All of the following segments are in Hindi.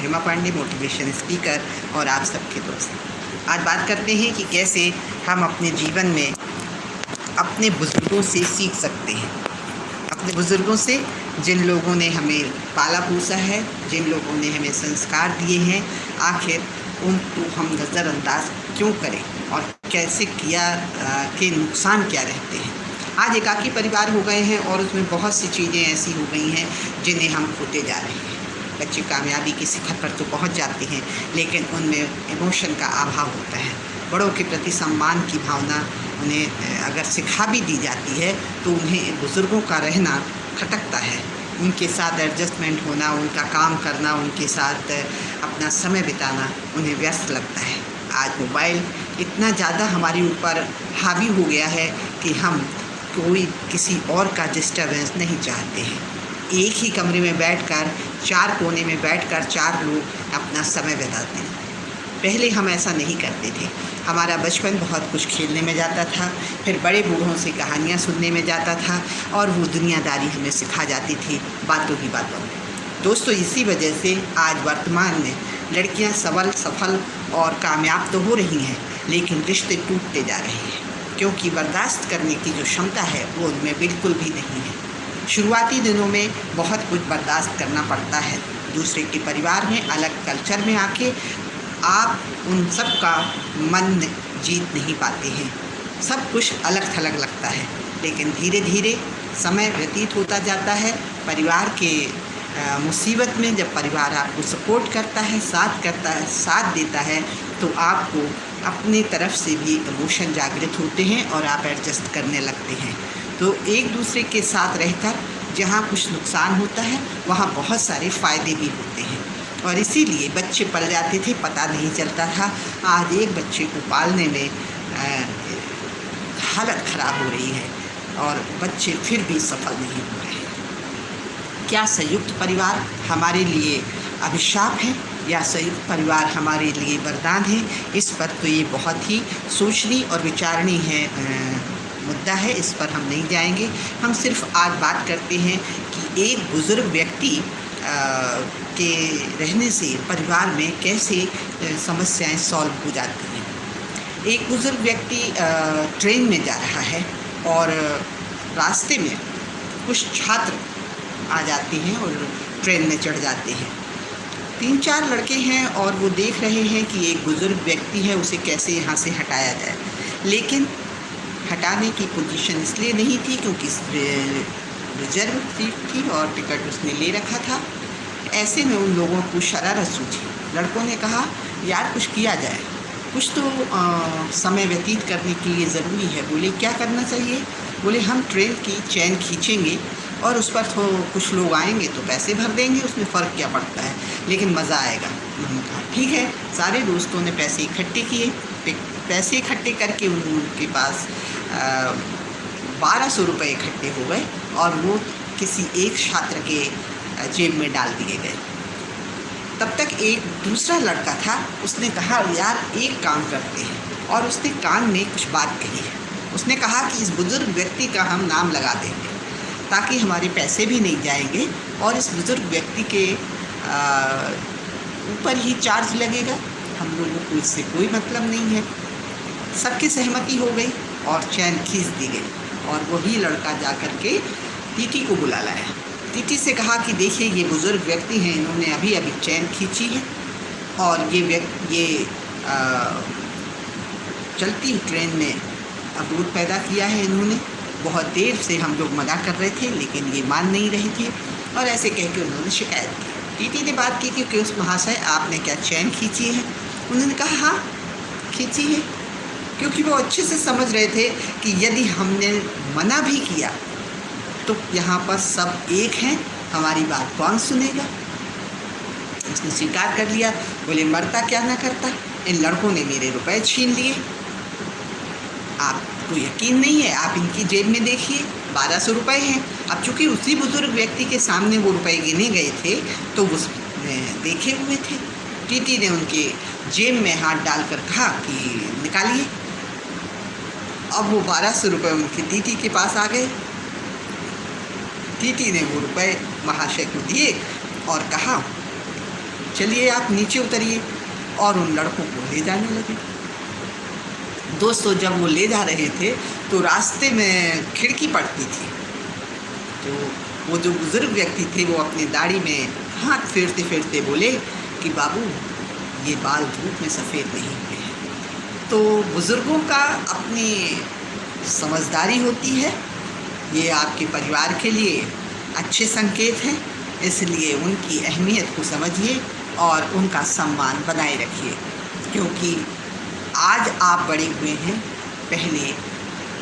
महिमा पांडे, मोटिवेशन स्पीकर और आप सबके दोस्त। आज बात करते हैं कि कैसे हम अपने जीवन में अपने बुज़ुर्गों से सीख सकते हैं। अपने बुज़ुर्गों से, जिन लोगों ने हमें पाला पोसा है, जिन लोगों ने हमें संस्कार दिए हैं, आखिर उनको हम नज़रअंदाज क्यों करें और कैसे किया के नुकसान क्या रहते हैं। आज एकाकी परिवार हो गए हैं और उसमें बहुत सी चीज़ें ऐसी हो गई हैं जिन्हें हम खोते जा रहे हैं। बच्चे कामयाबी के शिखर पर तो पहुंच जाते हैं, लेकिन उनमें इमोशन का अभाव होता है। बड़ों के प्रति सम्मान की भावना उन्हें अगर सिखा भी दी जाती है तो उन्हें बुज़ुर्गों का रहना खटकता है। उनके साथ एडजस्टमेंट होना, उनका काम करना, उनके साथ अपना समय बिताना उन्हें व्यस्त लगता है। आज मोबाइल इतना ज़्यादा हमारे ऊपर हावी हो गया है कि हम कोई किसी और का डिस्टर्बेंस नहीं चाहते हैं। एक ही कमरे में बैठकर, चार कोने में बैठकर चार लोग अपना समय बिताते हैं। पहले हम ऐसा नहीं करते थे। हमारा बचपन बहुत कुछ खेलने में जाता था, फिर बड़े बूढ़ों से कहानियाँ सुनने में जाता था और वो दुनियादारी हमें सिखा जाती थी बातों की बातों में। दोस्तों, इसी वजह से आज वर्तमान में लड़कियां सफल और कामयाब तो हो रही हैं, लेकिन रिश्ते टूटते जा रहे हैं, क्योंकि बर्दाश्त करने की जो क्षमता है वो उनमें बिल्कुल भी नहीं है। शुरुआती दिनों में बहुत कुछ बर्दाश्त करना पड़ता है। दूसरे के परिवार में, अलग कल्चर में आके आप उन सब का मन जीत नहीं पाते हैं। सब कुछ अलग थलग लगता है, लेकिन धीरे धीरे समय व्यतीत होता जाता है। परिवार के मुसीबत में जब परिवार आपको सपोर्ट करता है, साथ देता है, तो आपको अपने तरफ से भी इमोशन जागृत होते हैं और आप एडजस्ट करने लगते हैं। तो एक दूसरे के साथ रहकर जहाँ कुछ नुकसान होता है वहाँ बहुत सारे फ़ायदे भी होते हैं, और इसीलिए बच्चे पल जाते थे, पता नहीं चलता था। आज एक बच्चे को पालने में हालत ख़राब हो रही है और बच्चे फिर भी सफल नहीं हो रहे हैं। क्या संयुक्त परिवार हमारे लिए अभिशाप है या संयुक्त परिवार हमारे लिए वरदान है? इस पर तो ये बहुत ही सोचनी और विचारनी है मुद्दा है। इस पर हम नहीं जाएंगे। हम सिर्फ आज बात करते हैं कि एक बुज़ुर्ग व्यक्ति के रहने से परिवार में कैसे समस्याएं सॉल्व हो जाती हैं। एक बुज़ुर्ग व्यक्ति ट्रेन में जा रहा है और रास्ते में कुछ छात्र आ जाते हैं और ट्रेन में चढ़ जाते हैं। 3-4 लड़के हैं और वो देख रहे हैं कि एक बुज़ुर्ग व्यक्ति है, उसे कैसे यहाँ से हटाया जाए, लेकिन हटाने की पोजीशन इसलिए नहीं थी क्योंकि रिजर्व सीट थी और टिकट उसने ले रखा था। ऐसे में उन लोगों को शरारत सूझी। लड़कों ने कहा, यार कुछ किया जाए, कुछ तो समय व्यतीत करने के लिए ज़रूरी है। बोले, क्या करना चाहिए? बोले, हम ट्रेन की चैन खींचेंगे और उस पर तो कुछ लोग आएंगे तो पैसे भर देंगे, उसमें फ़र्क क्या पड़ता है, लेकिन मज़ा आएगा। उन्होंने कहा ठीक है। सारे दोस्तों ने पैसे इकट्ठे किए। पैसे इकट्ठे करके उनके पास 1200 रुपये इकट्ठे हो गए और वो किसी एक छात्र के जेब में डाल दिए गए। तब तक एक दूसरा लड़का था, उसने कहा, यार एक काम करते हैं, और उसने कान में कुछ बात कही है। उसने कहा कि इस बुज़ुर्ग व्यक्ति का हम नाम लगा देंगे ताकि हमारे पैसे भी नहीं जाएंगे और इस बुज़ुर्ग व्यक्ति के ऊपर ही चार्ज लगेगा, हम लोगों को इससे कोई मतलब नहीं है। सबकी सहमति हो गई और चैन खींच दी गई, और वही लड़का जा कर के टीटी को बुला लाया। टीटी से कहा कि देखिए, ये बुज़ुर्ग व्यक्ति हैं, इन्होंने अभी अभी चैन खींची है और ये चलती ट्रेन में अवरोध पैदा किया है इन्होंने। बहुत देर से हम लोग मना कर रहे थे, लेकिन ये मान नहीं रहे थे, और ऐसे कह के उन्होंने शिकायत की। टीटी ने बात की कि उस महाशय, आपने क्या चैन खींची है? उन्होंने कहा, हाँ खींची है, क्योंकि वो अच्छे से समझ रहे थे कि यदि हमने मना भी किया तो यहाँ पर सब एक हैं, हमारी बात कौन सुनेगा। उसने स्वीकार कर लिया। बोले, मरता क्या ना करता, इन लड़कों ने मेरे रुपए छीन लिए। आपको यकीन नहीं है, आप इनकी जेब में देखिए, 1200 रुपये हैं। अब चूँकि उसी बुज़ुर्ग व्यक्ति के सामने वो रुपए गिने गए थे तो वो देखे हुए थे। टीटी ने उनके जेब में हाथ डालकर कहा कि निकालिए। अब वो 1200 रुपये उनके टीटी के पास आ गए। टीटी ने वो रुपए महाशय को दिए और कहा चलिए आप नीचे उतरिए, और उन लड़कों को ले जाने लगे। दोस्तों, जब वो ले जा रहे थे तो रास्ते में खिड़की पड़ती थी, तो वो जो बुज़ुर्ग व्यक्ति थे वो अपनी दाढ़ी में हाथ फेरते फेरते बोले कि बाबू, ये बाल धूप में सफ़ेद नहीं हुए हैं। तो बुज़ुर्गों का अपनी समझदारी होती है, ये आपके परिवार के लिए अच्छे संकेत हैं, इसलिए उनकी अहमियत को समझिए और उनका सम्मान बनाए रखिए, क्योंकि आज आप बड़े हुए हैं, पहले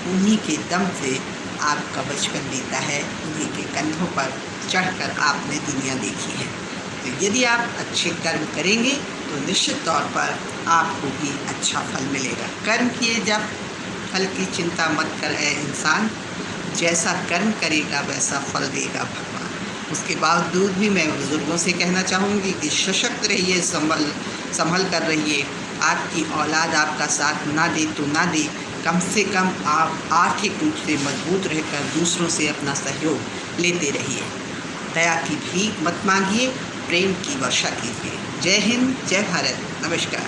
उन्हीं के दम से आपका बचपन बीता है, उन्हीं के कंधों पर चढ़कर आपने दुनिया देखी है। तो यदि आप अच्छे कर्म करेंगे तो निश्चित तौर पर आपको भी अच्छा फल मिलेगा। कर्म किए जब फल की चिंता मत कर ऐ इंसान, जैसा कर्म करेगा वैसा फल देगा भगवान। उसके बावजूद भी मैं बुज़ुर्गों से कहना चाहूँगी कि सशक्त रहिए, संभल कर रहिए। आपकी औलाद आपका साथ ना दे तो ना दे, कम से कम आप आर्थिक रूप से मजबूत रहकर दूसरों से अपना सहयोग लेते रहिए। दया की भीख मत मांगिए, प्रेम की वर्षा कीजिए। जय हिंद, जय भारत, नमस्कार।